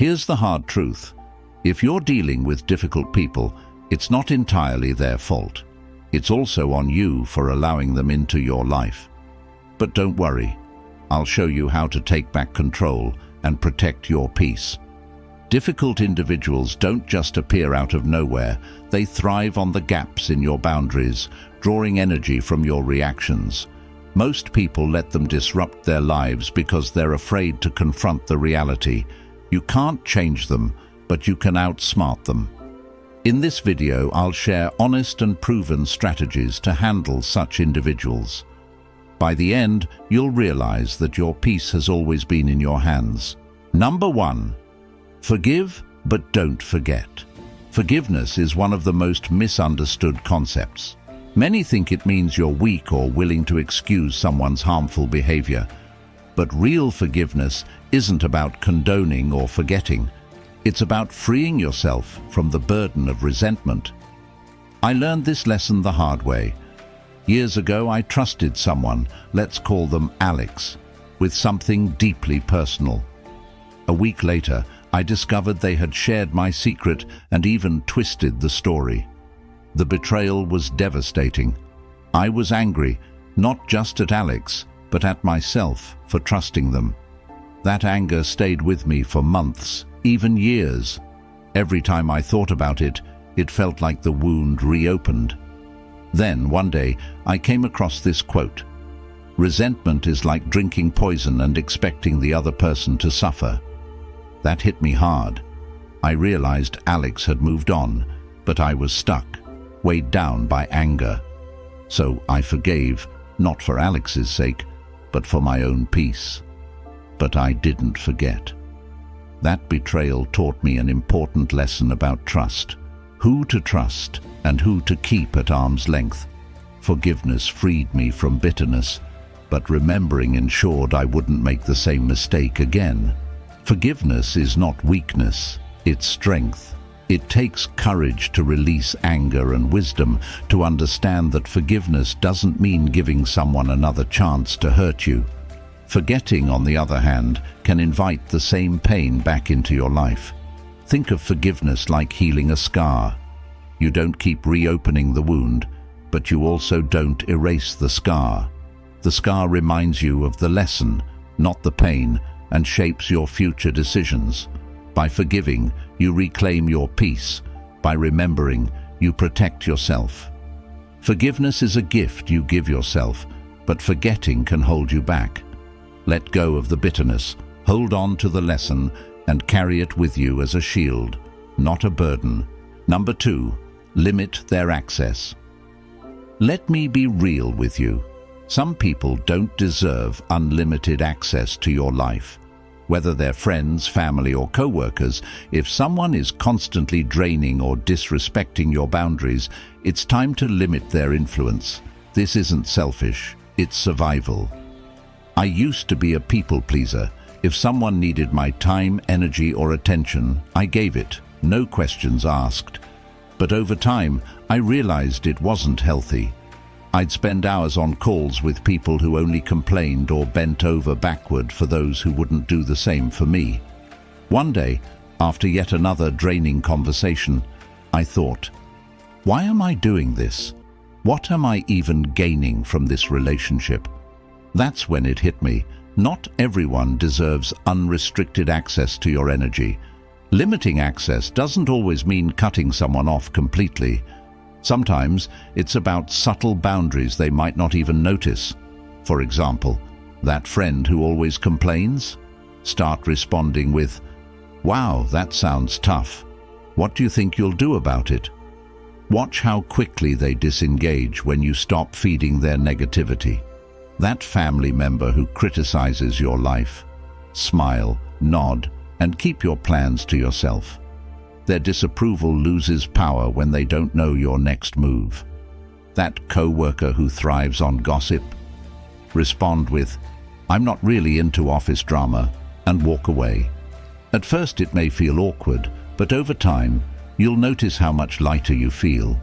Here's the hard truth. If you're dealing with difficult people, it's not entirely their fault. It's also on you for allowing them into your life. But don't worry. I'll show you how to take back control and protect your peace. Difficult individuals don't just appear out of nowhere. They thrive on the gaps in your boundaries, drawing energy from your reactions. Most people let them disrupt their lives because they're afraid to confront the reality. You can't change them, but you can outsmart them. In this video, I'll share honest and proven strategies to handle such individuals. By the end, you'll realize that your peace has always been in your hands. Number 1. Forgive, but don't forget. Forgiveness is one of the most misunderstood concepts. Many think it means you're weak or willing to excuse someone's harmful behavior. But real forgiveness isn't about condoning or forgetting. It's about freeing yourself from the burden of resentment. I learned this lesson the hard way. Years ago, I trusted someone, let's call them Alex, with something deeply personal. A week later, I discovered they had shared my secret and even twisted the story. The betrayal was devastating. I was angry, not just at Alex, but at myself for trusting them. That anger stayed with me for months, even years. Every time I thought about it, it felt like the wound reopened. Then, one day, I came across this quote: "Resentment is like drinking poison and expecting the other person to suffer." That hit me hard. I realized Alex had moved on, but I was stuck, weighed down by anger. So I forgave, not for Alex's sake, but for my own peace. But I didn't forget. That betrayal taught me an important lesson about trust. Who to trust and who to keep at arm's length. Forgiveness freed me from bitterness, but remembering ensured I wouldn't make the same mistake again. Forgiveness is not weakness, it's strength. It takes courage to release anger and wisdom, to understand that forgiveness doesn't mean giving someone another chance to hurt you. Forgetting, on the other hand, can invite the same pain back into your life. Think of forgiveness like healing a scar. You don't keep reopening the wound, but you also don't erase the scar. The scar reminds you of the lesson, not the pain, and shapes your future decisions. By forgiving, you reclaim your peace. By remembering, you protect yourself. Forgiveness is a gift you give yourself, but forgetting can hold you back. Let go of the bitterness, hold on to the lesson, and carry it with you as a shield, not a burden. Number 2, limit their access. Let me be real with you. Some people don't deserve unlimited access to your life. Whether they're friends, family, or coworkers, if someone is constantly draining or disrespecting your boundaries, it's time to limit their influence. This isn't selfish, it's survival. I used to be a people pleaser. If someone needed my time, energy, or attention, I gave it, no questions asked. But over time, I realized it wasn't healthy. I'd spend hours on calls with people who only complained or bent over backward for those who wouldn't do the same for me. One day, after yet another draining conversation, I thought, why am I doing this? What am I even gaining from this relationship? That's when it hit me. Not everyone deserves unrestricted access to your energy. Limiting access doesn't always mean cutting someone off completely. Sometimes it's about subtle boundaries they might not even notice. For example, that friend who always complains? Start responding with, "Wow, that sounds tough. What do you think you'll do about it?" Watch how quickly they disengage when you stop feeding their negativity. That family member who criticizes your life? Smile, nod, and keep your plans to yourself. Their disapproval loses power when they don't know your next move. That coworker who thrives on gossip? Respond with, "I'm not really into office drama," and walk away. At first it may feel awkward, but over time, you'll notice how much lighter you feel.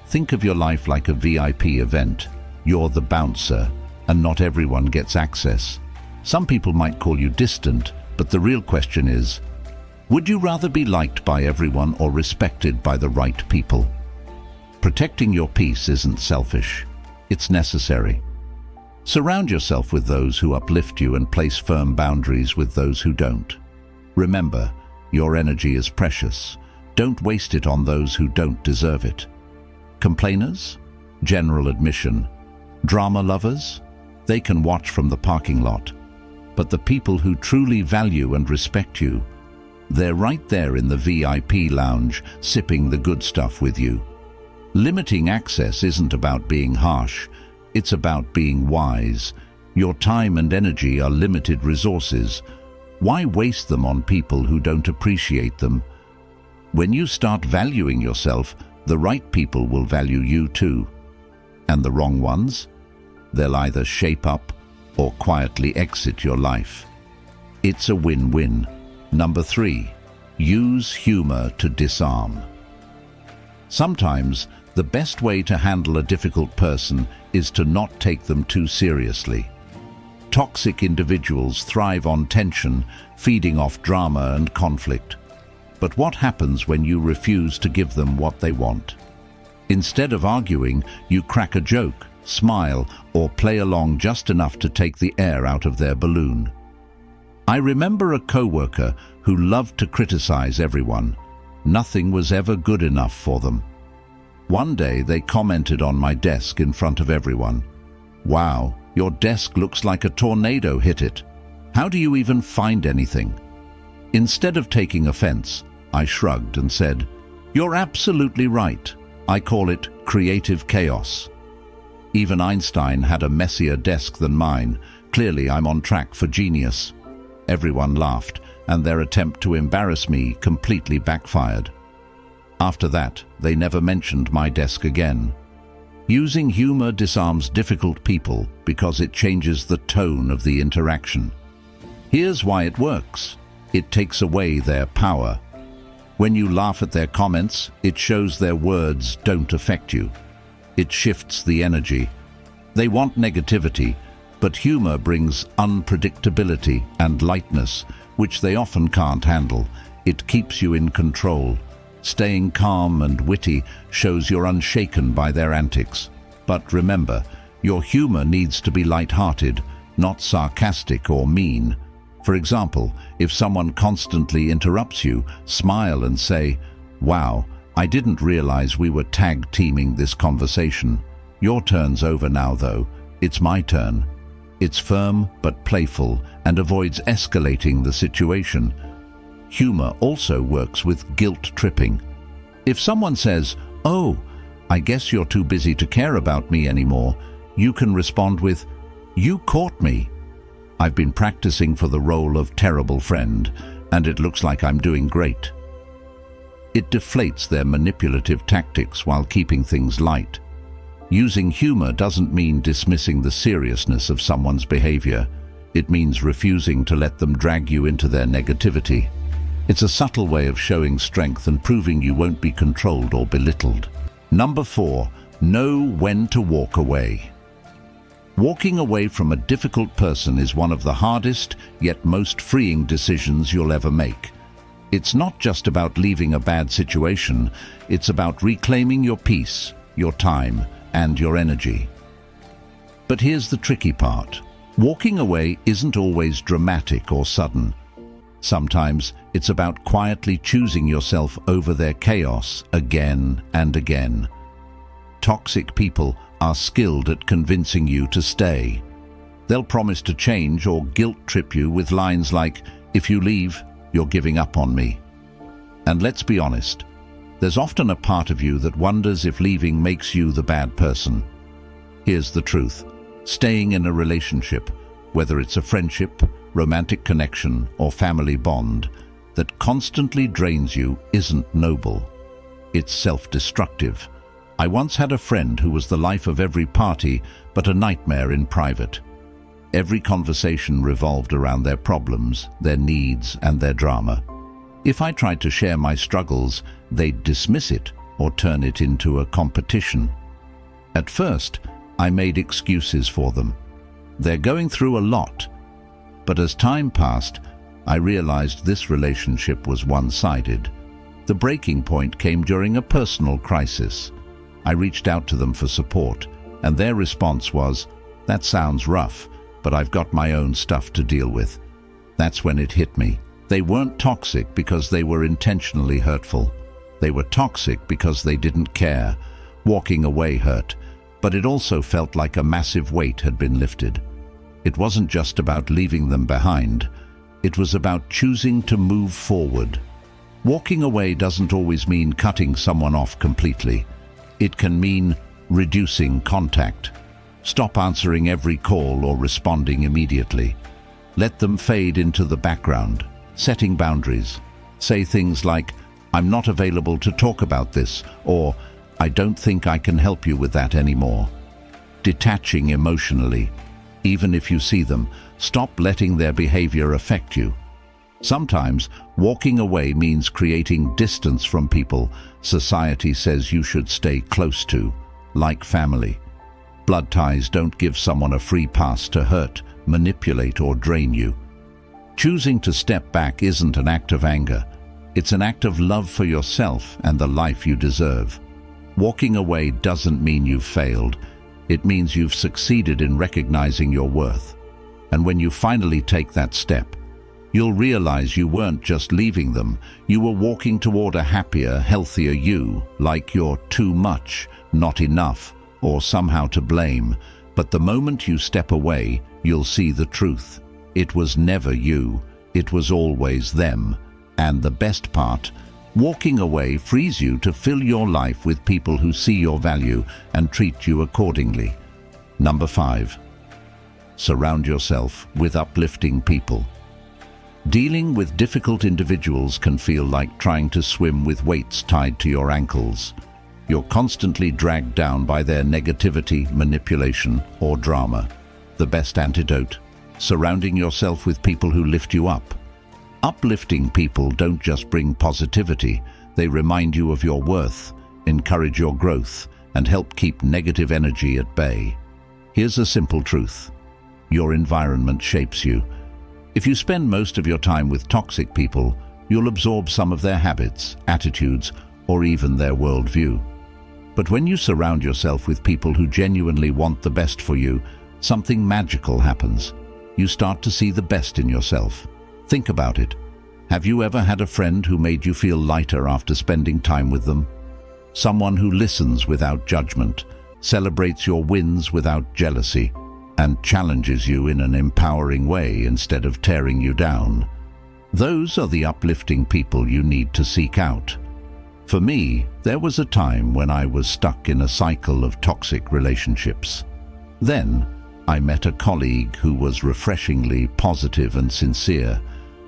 Think of your life like a VIP event. You're the bouncer, and not everyone gets access. Some people might call you distant, but the real question is, Would you rather be liked by everyone or respected by the right people? Protecting your peace isn't selfish. It's necessary. Surround yourself with those who uplift you and place firm boundaries with those who don't. Remember, your energy is precious. Don't waste it on those who don't deserve it. Complainers? General admission. Drama lovers? They can watch from the parking lot. But the people who truly value and respect you, they're right there in the VIP lounge, sipping the good stuff with you. Limiting access isn't about being harsh. It's about being wise. Your time and energy are limited resources. Why waste them on people who don't appreciate them? When you start valuing yourself, the right people will value you too. And the wrong ones? They'll either shape up or quietly exit your life. It's a win-win. Number 3, use humor to disarm. Sometimes, the best way to handle a difficult person is to not take them too seriously. Toxic individuals thrive on tension, feeding off drama and conflict. But what happens when you refuse to give them what they want? Instead of arguing, you crack a joke, smile, or play along just enough to take the air out of their balloon. I remember a coworker who loved to criticize everyone. Nothing was ever good enough for them. One day they commented on my desk in front of everyone. "Wow, your desk looks like a tornado hit it. How do you even find anything?" Instead of taking offense, I shrugged and said, "You're absolutely right. I call it creative chaos." Even Einstein had a messier desk than mine. Clearly I'm on track for genius. Everyone laughed, and their attempt to embarrass me completely backfired. After that, they never mentioned my desk again. Using humor disarms difficult people because it changes the tone of the interaction. Here's why it works. It takes away their power. When you laugh at their comments, it shows their words don't affect you. It shifts the energy. They want negativity, but humor brings unpredictability and lightness, which they often can't handle. It keeps you in control. Staying calm and witty shows you're unshaken by their antics. But remember, your humor needs to be light-hearted, not sarcastic or mean. For example, if someone constantly interrupts you, smile and say, "Wow, I didn't realize we were tag-teaming this conversation. Your turn's over now, though. It's my turn." It's firm but playful and avoids escalating the situation. Humor also works with guilt tripping. If someone says, "Oh, I guess you're too busy to care about me anymore," you can respond with, "You caught me. I've been practicing for the role of terrible friend, and it looks like I'm doing great." It deflates their manipulative tactics while keeping things light. Using humor doesn't mean dismissing the seriousness of someone's behavior. It means refusing to let them drag you into their negativity. It's a subtle way of showing strength and proving you won't be controlled or belittled. Number 4, know when to walk away. Walking away from a difficult person is one of the hardest, yet most freeing decisions you'll ever make. It's not just about leaving a bad situation, it's about reclaiming your peace, your time, and your energy. But here's the tricky part. Walking away isn't always dramatic or sudden. Sometimes it's about quietly choosing yourself over their chaos again and again. Toxic people are skilled at convincing you to stay. They'll promise to change or guilt trip you with lines like, "If you leave, you're giving up on me." And let's be honest, there's often a part of you that wonders if leaving makes you the bad person. Here's the truth. Staying in a relationship, whether it's a friendship, romantic connection, or family bond, that constantly drains you isn't noble. It's self-destructive. I once had a friend who was the life of every party, but a nightmare in private. Every conversation revolved around their problems, their needs, and their drama. If I tried to share my struggles, they'd dismiss it or turn it into a competition. At first, I made excuses for them. They're going through a lot. But as time passed, I realized this relationship was one-sided. The breaking point came during a personal crisis. I reached out to them for support, and their response was, "That sounds rough, but I've got my own stuff to deal with." That's when it hit me. They weren't toxic because they were intentionally hurtful. They were toxic because they didn't care. Walking away hurt, but it also felt like a massive weight had been lifted. It wasn't just about leaving them behind. It was about choosing to move forward. Walking away doesn't always mean cutting someone off completely. It can mean reducing contact. Stop answering every call or responding immediately. Let them fade into the background. Setting boundaries. Say things like, "I'm not available to talk about this," or "I don't think I can help you with that anymore." Detaching emotionally. Even if you see them, stop letting their behavior affect you. Sometimes, walking away means creating distance from people society says you should stay close to, like family. Blood ties don't give someone a free pass to hurt, manipulate, or drain you. Choosing to step back isn't an act of anger. It's an act of love for yourself and the life you deserve. Walking away doesn't mean you've failed. It means you've succeeded in recognizing your worth. And when you finally take that step, you'll realize you weren't just leaving them. You were walking toward a happier, healthier you, like you're too much, not enough, or somehow to blame. But the moment you step away, you'll see the truth. It was never you. It was always them. And the best part, walking away frees you to fill your life with people who see your value and treat you accordingly. Number 5. Surround yourself with uplifting people. Dealing with difficult individuals can feel like trying to swim with weights tied to your ankles. You're constantly dragged down by their negativity, manipulation, or drama. The best antidote? Surrounding yourself with people who lift you up. Uplifting people don't just bring positivity, they remind you of your worth, encourage your growth, and help keep negative energy at bay. Here's a simple truth. Your environment shapes you. If you spend most of your time with toxic people, you'll absorb some of their habits, attitudes, or even their worldview. But when you surround yourself with people who genuinely want the best for you, something magical happens. You start to see the best in yourself. Think about it. Have you ever had a friend who made you feel lighter after spending time with them? Someone who listens without judgment, celebrates your wins without jealousy, and challenges you in an empowering way instead of tearing you down. Those are the uplifting people you need to seek out. For me, there was a time when I was stuck in a cycle of toxic relationships. Then, I met a colleague who was refreshingly positive and sincere.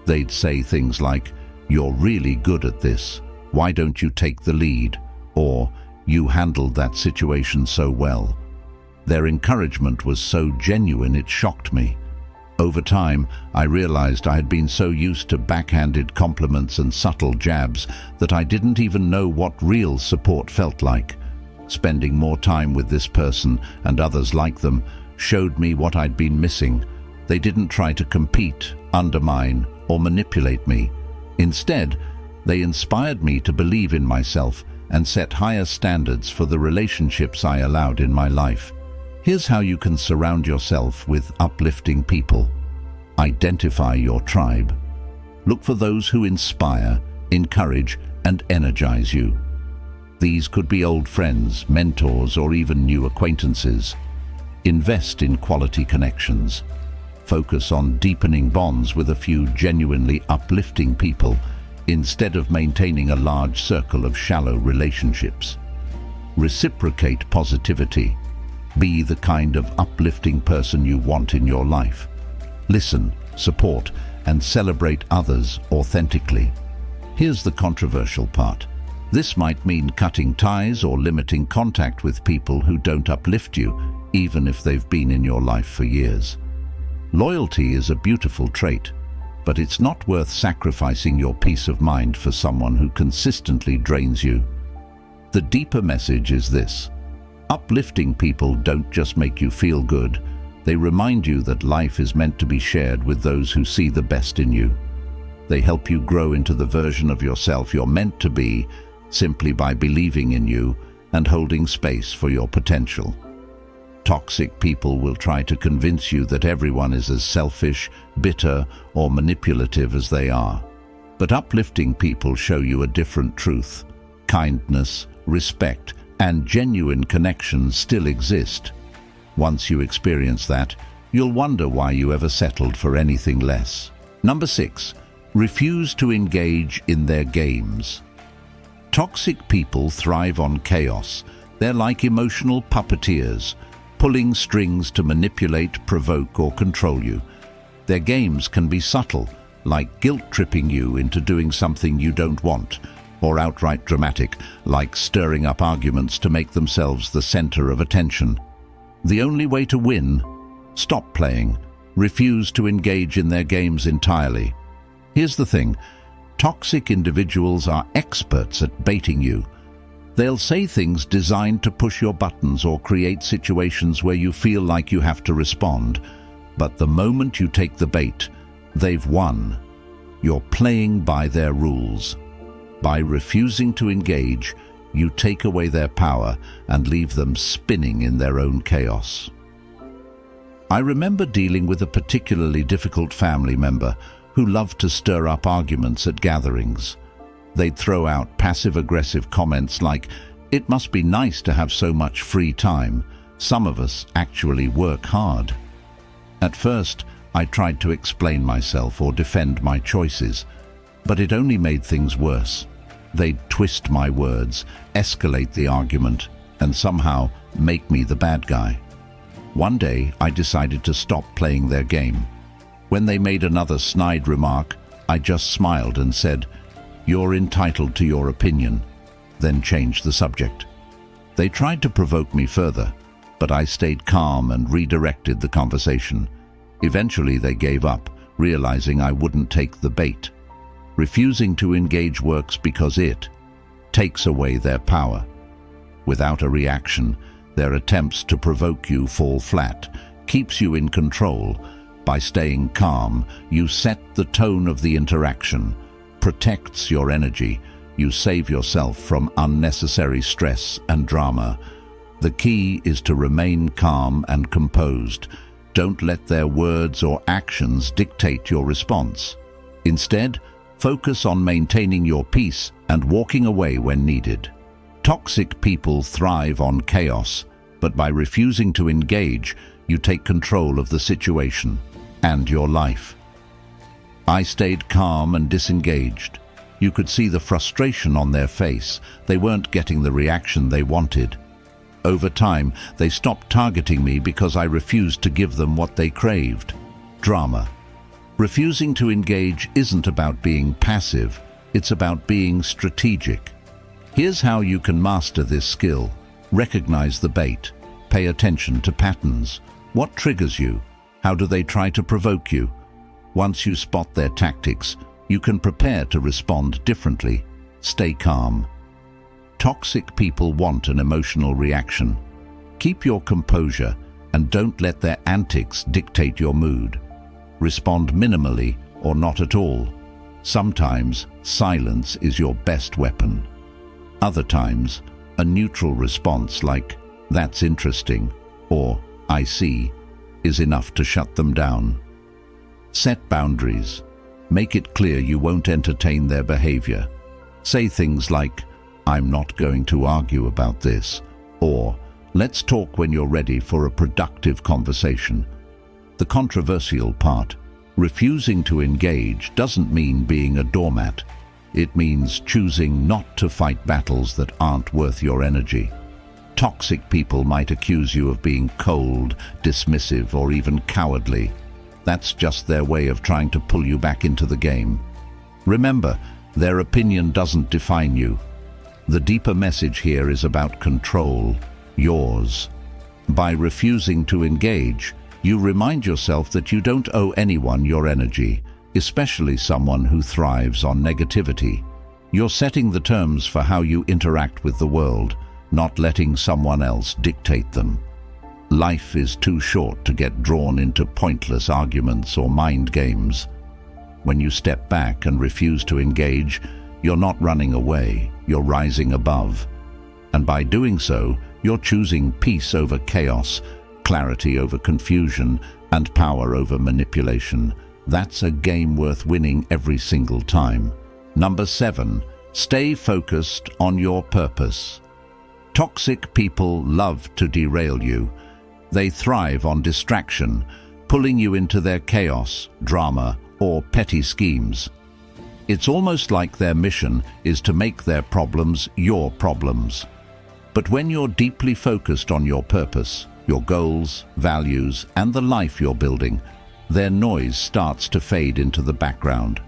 They'd say things like, "You're really good at this. Why don't you take the lead?" Or, "You handled that situation so well." Their encouragement was so genuine it shocked me. Over time, I realized I had been so used to backhanded compliments and subtle jabs that I didn't even know what real support felt like. Spending more time with this person and others like them showed me what I'd been missing. They didn't try to compete, undermine, or manipulate me. Instead, they inspired me to believe in myself and set higher standards for the relationships I allowed in my life. Here's how you can surround yourself with uplifting people. Identify your tribe. Look for those who inspire, encourage, and energize you. These could be old friends, mentors, or even new acquaintances. Invest in quality connections. Focus on deepening bonds with a few genuinely uplifting people instead of maintaining a large circle of shallow relationships. Reciprocate positivity. Be the kind of uplifting person you want in your life. Listen, support, and celebrate others authentically. Here's the controversial part. This might mean cutting ties or limiting contact with people who don't uplift you, even if they've been in your life for years. Loyalty is a beautiful trait, but it's not worth sacrificing your peace of mind for someone who consistently drains you. The deeper message is this. Uplifting people don't just make you feel good, they remind you that life is meant to be shared with those who see the best in you. They help you grow into the version of yourself you're meant to be simply by believing in you and holding space for your potential. Toxic people will try to convince you that everyone is as selfish, bitter, or manipulative as they are. But uplifting people show you a different truth. Kindness, respect, and genuine connections still exist. Once you experience that, you'll wonder why you ever settled for anything less. Number 6. Refuse to engage in their games. Toxic people thrive on chaos. They're like emotional puppeteers, pulling strings to manipulate, provoke, or control you. Their games can be subtle, like guilt-tripping you into doing something you don't want, or outright dramatic, like stirring up arguments to make themselves the center of attention. The only way to win? Stop playing. Refuse to engage in their games entirely. Here's the thing. Toxic individuals are experts at baiting you. They'll say things designed to push your buttons or create situations where you feel like you have to respond. But the moment you take the bait, they've won. You're playing by their rules. By refusing to engage, you take away their power and leave them spinning in their own chaos. I remember dealing with a particularly difficult family member who loved to stir up arguments at gatherings. They'd throw out passive-aggressive comments like, "It must be nice to have so much free time. Some of us actually work hard." At first, I tried to explain myself or defend my choices, but it only made things worse. They'd twist my words, escalate the argument, and somehow make me the bad guy. One day, I decided to stop playing their game. When they made another snide remark, I just smiled and said, "You're entitled to your opinion," then changed the subject. They tried to provoke me further, but I stayed calm and redirected the conversation. Eventually they gave up, realizing I wouldn't take the bait. Refusing to engage works because it takes away their power. Without a reaction, their attempts to provoke you fall flat, keeps you in control. By staying calm, you set the tone of the interaction, protects your energy, you save yourself from unnecessary stress and drama. The key is to remain calm and composed. Don't let their words or actions dictate your response. Instead, focus on maintaining your peace and walking away when needed. Toxic people thrive on chaos, but by refusing to engage, you take control of the situation and your life. I stayed calm and disengaged. You could see the frustration on their face. They weren't getting the reaction they wanted. Over time, they stopped targeting me because I refused to give them what they craved: drama. Refusing to engage isn't about being passive, it's about being strategic. Here's how you can master this skill. Recognize the bait. Pay attention to patterns. What triggers you? How do they try to provoke you? Once you spot their tactics, you can prepare to respond differently. Stay calm. Toxic people want an emotional reaction. Keep your composure and don't let their antics dictate your mood. Respond minimally or not at all. Sometimes silence is your best weapon. Other times, a neutral response like, "That's interesting," or "I see," is enough to shut them down. Set boundaries. Make it clear you won't entertain their behavior. Say things like, "I'm not going to argue about this," or "Let's talk when you're ready for a productive conversation." The controversial part: refusing to engage doesn't mean being a doormat. It means choosing not to fight battles that aren't worth your energy. Toxic people might accuse you of being cold, dismissive, or even cowardly. That's just their way of trying to pull you back into the game. Remember, their opinion doesn't define you. The deeper message here is about control, yours. By refusing to engage, you remind yourself that you don't owe anyone your energy, especially someone who thrives on negativity. You're setting the terms for how you interact with the world, not letting someone else dictate them. Life is too short to get drawn into pointless arguments or mind games. When you step back and refuse to engage, you're not running away, you're rising above. And by doing so, you're choosing peace over chaos, clarity over confusion, and power over manipulation. That's a game worth winning every single time. Number 7, stay focused on your purpose. Toxic people love to derail you. They thrive on distraction, pulling you into their chaos, drama, or petty schemes. It's almost like their mission is to make their problems your problems. But when you're deeply focused on your purpose, your goals, values, and the life you're building, their noise starts to fade into the background.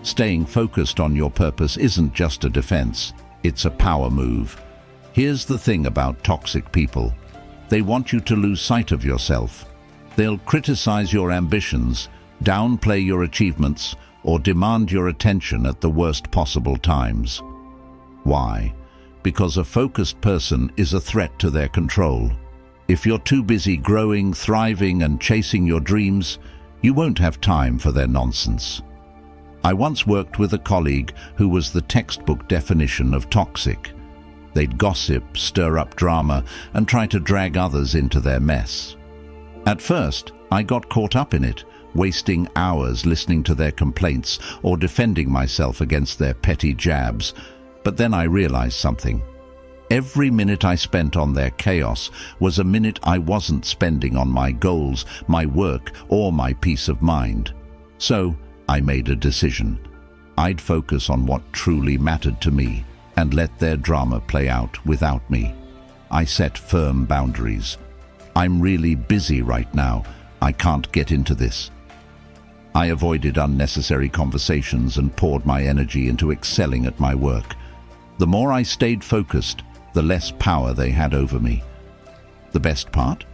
Staying focused on your purpose isn't just a defense, it's a power move. Here's the thing about toxic people. They want you to lose sight of yourself. They'll criticize your ambitions, downplay your achievements, or demand your attention at the worst possible times. Why? Because a focused person is a threat to their control. If you're too busy growing, thriving, and chasing your dreams, you won't have time for their nonsense. I once worked with a colleague who was the textbook definition of toxic. They'd gossip, stir up drama, and try to drag others into their mess. At first, I got caught up in it, wasting hours listening to their complaints or defending myself against their petty jabs. But then I realized something. Every minute I spent on their chaos was a minute I wasn't spending on my goals, my work, or my peace of mind. So I made a decision. I'd focus on what truly mattered to me and let their drama play out without me. I set firm boundaries. I'm really busy right now. I can't get into this. I avoided unnecessary conversations and poured my energy into excelling at my work. The more I stayed focused, the less power they had over me. The best part?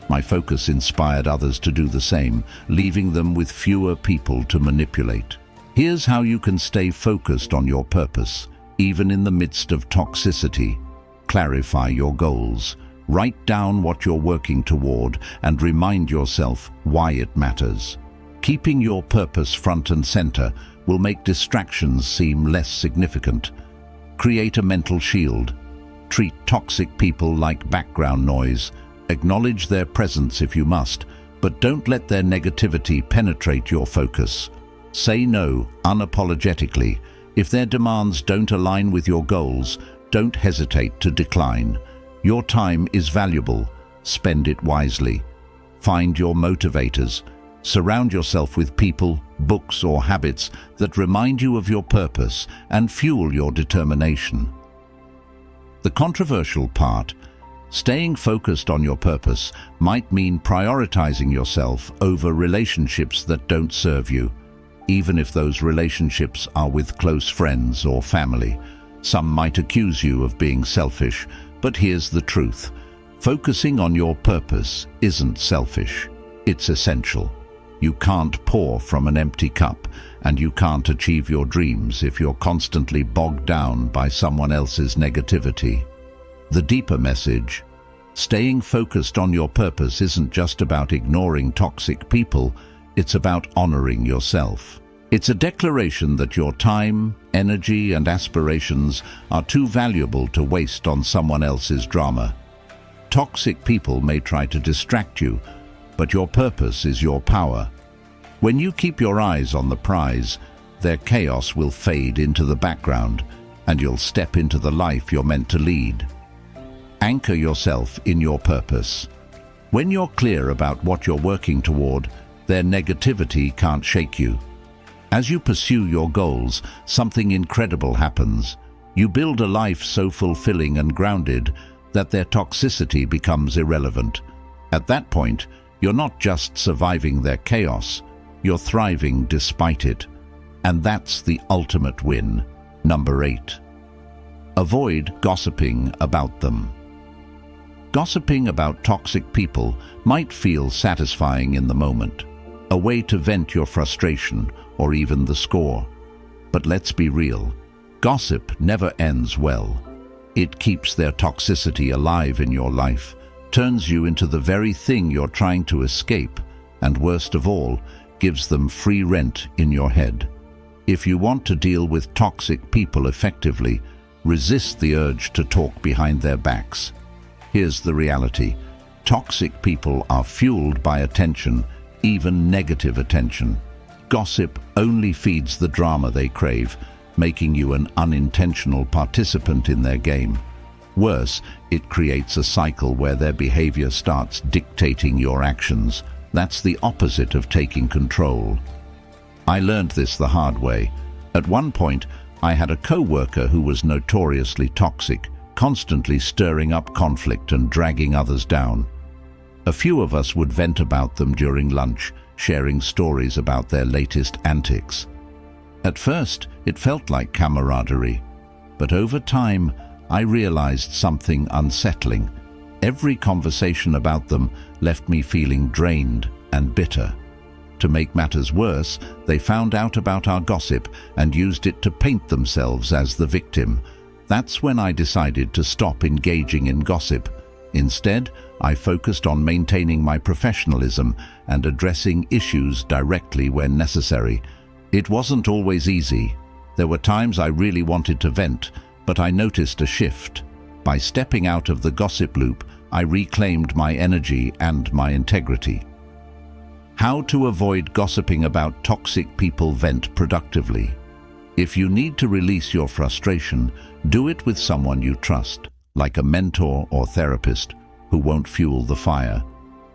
My focus inspired others to do the same, leaving them with fewer people to manipulate. Here's how you can stay focused on your purpose, even in the midst of toxicity. Clarify your goals. Write down what you're working toward and remind yourself why it matters. Keeping your purpose front and center will make distractions seem less significant. Create a mental shield. Treat toxic people like background noise. Acknowledge their presence if you must, but don't let their negativity penetrate your focus. Say no unapologetically. If their demands don't align with your goals, don't hesitate to decline. Your time is valuable. Spend it wisely. Find your motivators. Surround yourself with people, books, or habits that remind you of your purpose and fuel your determination. The controversial part, staying focused on your purpose, might mean prioritizing yourself over relationships that don't serve you, even if those relationships are with close friends or family. Some might accuse you of being selfish, but here's the truth. Focusing on your purpose isn't selfish. It's essential. You can't pour from an empty cup, and you can't achieve your dreams if you're constantly bogged down by someone else's negativity. The deeper message: staying focused on your purpose isn't just about ignoring toxic people, it's about honoring yourself. It's a declaration that your time, energy, and aspirations are too valuable to waste on someone else's drama. Toxic people may try to distract you, but your purpose is your power. When you keep your eyes on the prize, their chaos will fade into the background, and you'll step into the life you're meant to lead. Anchor yourself in your purpose. When you're clear about what you're working toward, their negativity can't shake you. As you pursue your goals, something incredible happens. You build a life so fulfilling and grounded that their toxicity becomes irrelevant. At that point, you're not just surviving their chaos, you're thriving despite it. And that's the ultimate win. Number 8. Avoid gossiping about them. Gossiping about toxic people might feel satisfying in the moment, a way to vent your frustration or even the score. But let's be real, gossip never ends well. It keeps their toxicity alive in your life, turns you into the very thing you're trying to escape, and worst of all, gives them free rent in your head. If you want to deal with toxic people effectively, resist the urge to talk behind their backs. Here's the reality. Toxic people are fueled by attention, even negative attention. Gossip only feeds the drama they crave, making you an unintentional participant in their game. Worse, it creates a cycle where their behavior starts dictating your actions. That's the opposite of taking control. I learned this the hard way. At one point, I had a coworker who was notoriously toxic, constantly stirring up conflict and dragging others down. A few of us would vent about them during lunch, sharing stories about their latest antics. At first, it felt like camaraderie, but over time, I realized something unsettling. Every conversation about them left me feeling drained and bitter. To make matters worse, they found out about our gossip and used it to paint themselves as the victim. That's when I decided to stop engaging in gossip. Instead, I focused on maintaining my professionalism and addressing issues directly when necessary. It wasn't always easy. There were times I really wanted to vent, but I noticed a shift. By stepping out of the gossip loop, I reclaimed my energy and my integrity. How to avoid gossiping about toxic people? Vent productively. If you need to release your frustration, do it with someone you trust, like a mentor or therapist, who won't fuel the fire.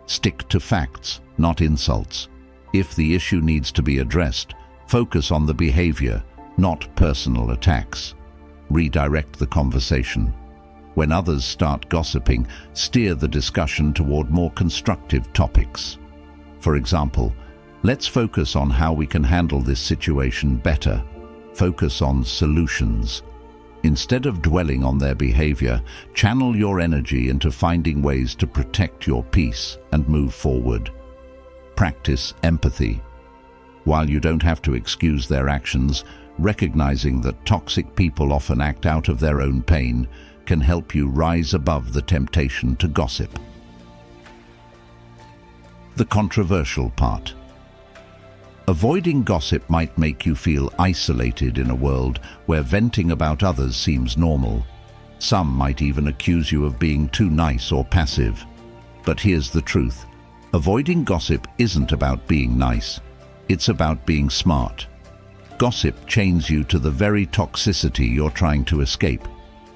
Stick to facts, not insults. If the issue needs to be addressed, focus on the behavior, not personal attacks. Redirect the conversation. When others start gossiping, steer the discussion toward more constructive topics. For example, let's focus on how we can handle this situation better. Focus on solutions. Instead of dwelling on their behavior, channel your energy into finding ways to protect your peace and move forward. Practice empathy. While you don't have to excuse their actions, recognizing that toxic people often act out of their own pain can help you rise above the temptation to gossip. The controversial part. Avoiding gossip might make you feel isolated in a world where venting about others seems normal. Some might even accuse you of being too nice or passive. But here's the truth. Avoiding gossip isn't about being nice. It's about being smart. Gossip chains you to the very toxicity you're trying to escape.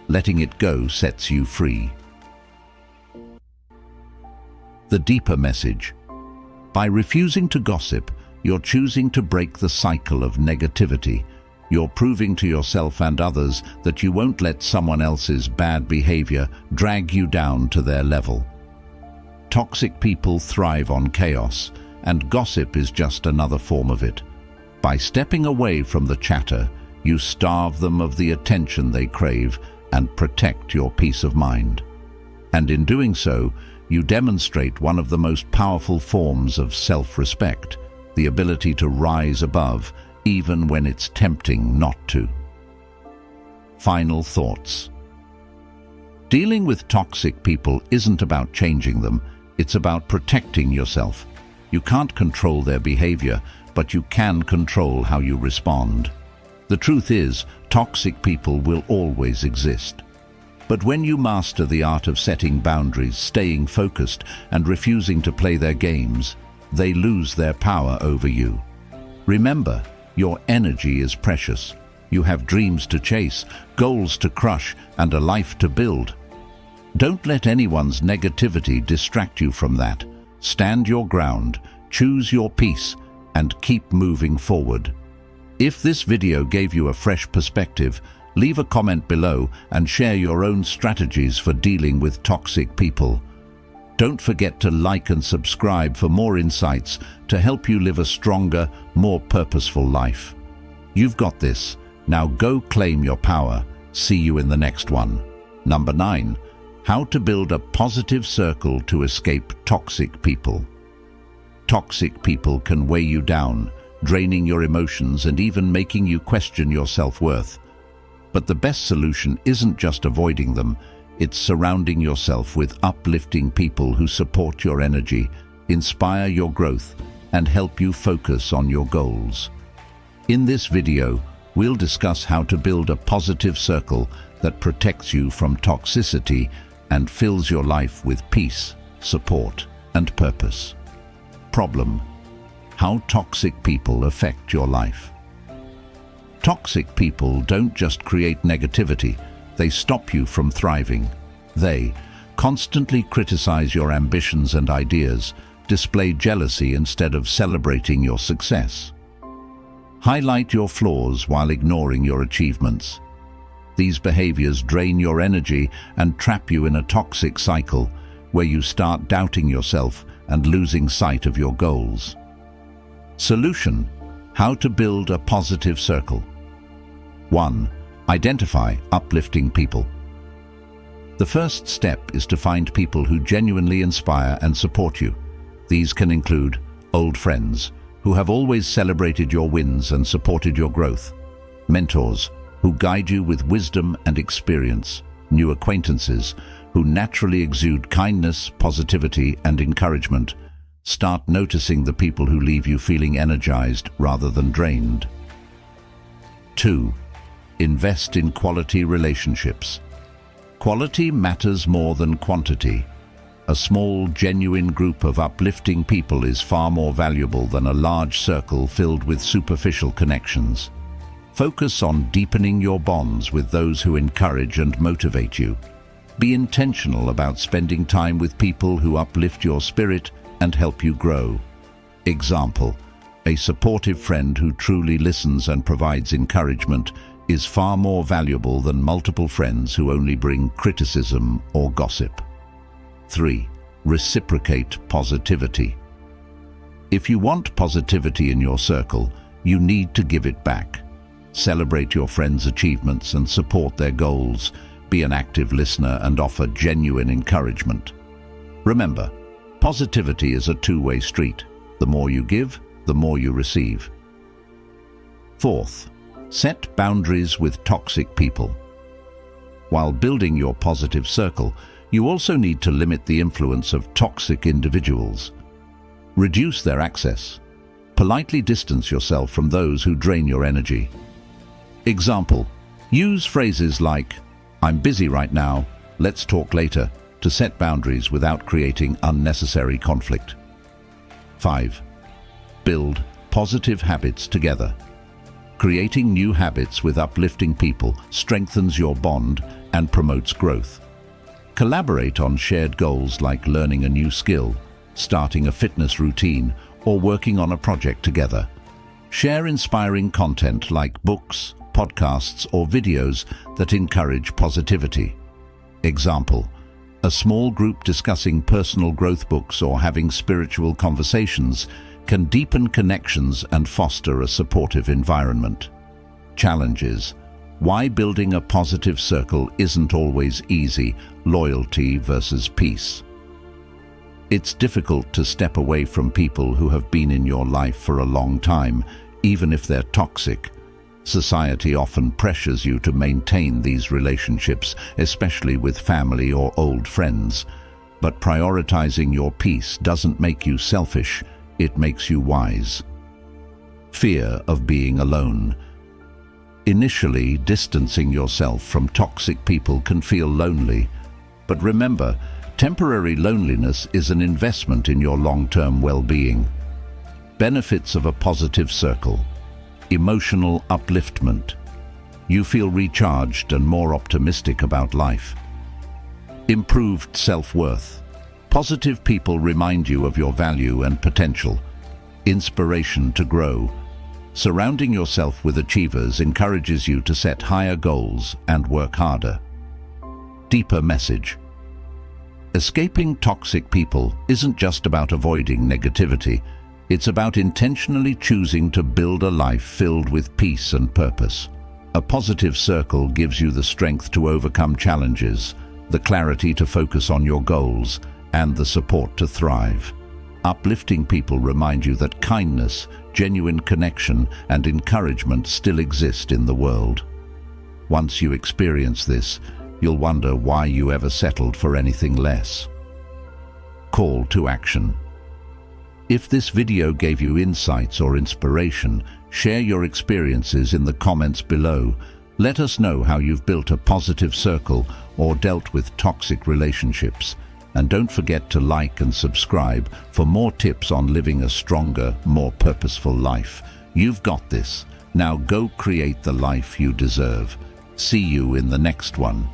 Letting it go sets you free. The deeper message. By refusing to gossip, you're choosing to break the cycle of negativity. You're proving to yourself and others that you won't let someone else's bad behavior drag you down to their level. Toxic people thrive on chaos, and gossip is just another form of it. By stepping away from the chatter, you starve them of the attention they crave and protect your peace of mind. And in doing so, you demonstrate one of the most powerful forms of self-respect, the ability to rise above, even when it's tempting not to. Final thoughts. Dealing with toxic people isn't about changing them, it's about protecting yourself. You can't control their behavior, but you can control how you respond. The truth is, toxic people will always exist. But when you master the art of setting boundaries, staying focused, and refusing to play their games, they lose their power over you. Remember, your energy is precious. You have dreams to chase, goals to crush, and a life to build. Don't let anyone's negativity distract you from that. Stand your ground, choose your peace, and keep moving forward. If this video gave you a fresh perspective, leave a comment below and share your own strategies for dealing with toxic people. Don't forget to like and subscribe for more insights to help you live a stronger, more purposeful life. You've got this. Now go claim your power. See you in the next one. Number 9. How to build a positive circle to escape toxic people. Toxic people can weigh you down, draining your emotions and even making you question your self-worth. But the best solution isn't just avoiding them, it's surrounding yourself with uplifting people who support your energy, inspire your growth, and help you focus on your goals. In this video, we'll discuss how to build a positive circle that protects you from toxicity and fills your life with peace, support, and purpose. Problem: how toxic people affect your life. Toxic people don't just create negativity, they stop you from thriving. They constantly criticize your ambitions and ideas, display jealousy instead of celebrating your success. Highlight your flaws while ignoring your achievements. These behaviors drain your energy and trap you in a toxic cycle where you start doubting yourself and losing sight of your goals. Solution: how to build a positive circle. 1. Identify uplifting people. The first step is to find people who genuinely inspire and support you. These can include old friends who have always celebrated your wins and supported your growth, mentors who guide you with wisdom and experience, new acquaintances who naturally exude kindness, positivity, and encouragement. Start noticing the people who leave you feeling energized rather than drained. 2. Invest in quality relationships. Quality matters more than quantity. A small, genuine group of uplifting people is far more valuable than a large circle filled with superficial connections. Focus on deepening your bonds with those who encourage and motivate you. Be intentional about spending time with people who uplift your spirit and help you grow. Example: a supportive friend who truly listens and provides encouragement is far more valuable than multiple friends who only bring criticism or gossip. 3. Reciprocate positivity. If you want positivity in your circle, you need to give it back. Celebrate your friends' achievements and support their goals. Be an active listener and offer genuine encouragement. Remember, positivity is a two-way street. The more you give, the more you receive. 4th, set boundaries with toxic people. While building your positive circle, you also need to limit the influence of toxic individuals. Reduce their access. Politely distance yourself from those who drain your energy. Example: use phrases like, "I'm busy right now, let's talk later," to set boundaries without creating unnecessary conflict. 5. Build positive habits together. Creating new habits with uplifting people strengthens your bond and promotes growth. Collaborate on shared goals like learning a new skill, starting a fitness routine, or working on a project together. Share inspiring content like books, podcasts, or videos that encourage positivity. Example: a small group discussing personal growth books or having spiritual conversations can deepen connections and foster a supportive environment. Challenges: why building a positive circle isn't always easy. Loyalty versus peace. It's difficult to step away from people who have been in your life for a long time, even if they're toxic. Society often pressures you to maintain these relationships, especially with family or old friends. But prioritizing your peace doesn't make you selfish, it makes you wise. Fear of being alone. Initially, distancing yourself from toxic people can feel lonely. But remember, temporary loneliness is an investment in your long-term well-being. Benefits of a positive circle. Emotional upliftment. You feel recharged and more optimistic about life. Improved self-worth. Positive people remind you of your value and potential. Inspiration to grow. Surrounding yourself with achievers encourages you to set higher goals and work harder. Deeper message. Escaping toxic people isn't just about avoiding negativity. It's about intentionally choosing to build a life filled with peace and purpose. A positive circle gives you the strength to overcome challenges, the clarity to focus on your goals, and the support to thrive. Uplifting people remind you that kindness, genuine connection, and encouragement still exist in the world. Once you experience this, you'll wonder why you ever settled for anything less. Call to action. If this video gave you insights or inspiration, share your experiences in the comments below. Let us know how you've built a positive circle or dealt with toxic relationships. And don't forget to like and subscribe for more tips on living a stronger, more purposeful life. You've got this. Now go create the life you deserve. See you in the next one.